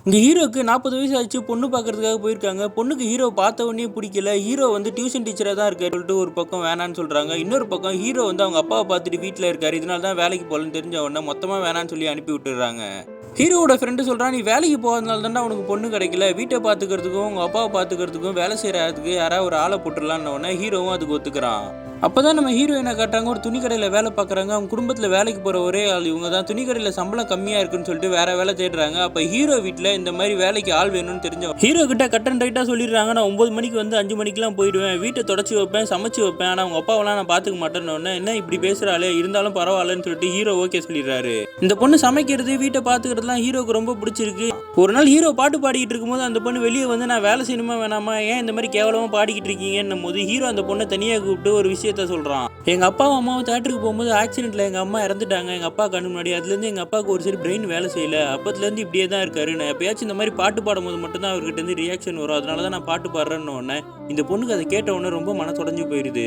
இங்க ஹீரோக்கு 40 வயசு ஆச்சு. பொண்ணு பார்க்கறதுக்காக போயிருக்காங்க. பொண்ணுக்கு ஹீரோ பார்த்த உடனே பிடிக்கல. ஹீரோ வந்து டியூஷன் டீச்சரா தான் இருக்காரு சொல்லிட்டு ஒரு பக்கம் வேணான்னு சொல்றாங்க. இன்னொரு பக்கம் ஹீரோ வந்து அவங்க அப்பாவை பார்த்துட்டு வீட்ல இருக்காரு. இதனால தான் வேலைக்கு போகலன்னு தெரிஞ்ச உடனே மொத்தமா வேணான்னு சொல்லி அனுப்பி விட்டுறாங்க. ஹீரோவோட ஃப்ரெண்டு சொல்றான், நீ வேலைக்கு போகாதனால தான்டா உனக்கு பொண்ணு கிடைக்கல. வீட்டை பார்த்துக்கிறதுக்கும் உங்க அப்பாவை பார்த்துக்கிறதுக்கும் வேலை செய்யறதுக்கு யாராவது ஒரு ஆளை போட்டுடலான்னு உடனே ஹீரோவும் அதுக்கு ஒத்துக்கிறான். அப்பதான் நம்ம ஹீரோயினை காட்டுறாங்க. ஒரு துணி கடையில வேலை பார்க்குறாங்க. அவங்க குடும்பத்தில் வேலைக்கு போற ஒரே ஆள் இவங்க தான். துணி கடையில சம்பளம் கம்மியா இருக்குன்னு சொல்லிட்டு வேற வேலை தேடுறாங்க. அப்ப ஹீரோ வீட்டில் இந்த மாதிரி வேலைக்கு ஆள் வேணும்னு தெரிஞ்ச ஹீரோ கிட்ட கட் அண்ட் ரைட்டா சொல்லிடுறாங்க, நான் 9 மணிக்கு வந்து 5 மணிக்கெல்லாம் போயிடுவேன். வீட்டை தொடச்சி வைப்பேன், சமைச்சு வைப்பேன். ஆனால் அவங்க அப்பாவெல்லாம் நான் பார்த்துக்க மாட்டேன்னு என்ன இப்படி பேசுறாளே, இருந்தாலும் பரவாயில்லன்னு சொல்லிட்டு ஹீரோ ஓகே சொல்லிடுறாரு. இந்த பொண்ணு சமைக்கிறது வீட்டை பார்த்துக்கிறதுலாம் ஹீரோக்கு ரொம்ப பிடிச்சிருக்கு. ஒரு நாள் ஹீரோ பாட்டு பாடிக்கிட்டு இருக்கும்போது அந்த பொண்ணு வெளியே வந்து, நான் வேலை செய்யணுமா வேணாமா, ஏன் இந்த மாதிரி கேவலமா பாடிக்கிட்டு இருக்கீங்கன்னும் போது ஹீரோ அந்த பொண்ணை தனியாக கூப்பிட்டு ஒரு விஷயத்த சொல்றான். எங்க அப்பாவும் அம்மாவும் தேட்டருக்கு போகும்போது ஆக்சிடென்ட்ல எங்க அம்மா இறந்துட்டாங்க. எங்க அப்பா கண்ணு முன்னாடி. அதுலேருந்து எங்க அப்பாவுக்கு ஒரு சரி பிரெயின் வேலை செய்யல. அப்பத்துலேருந்து இப்படியே தான் இருக்காரு. நான் எப்பயாச்சும் இந்த மாதிரி பாட்டு பாடும்போது மட்டும்தான் அவர்கிட்ட இருந்து ரியாக்ஷன் வரும். அதனால தான் நான் பாட்டு பாடுறேன்னு உடனே இந்த பொண்ணுக்கு அதை கேட்ட உடனே ரொம்ப மனசுடைஞ்சு போயிடுது.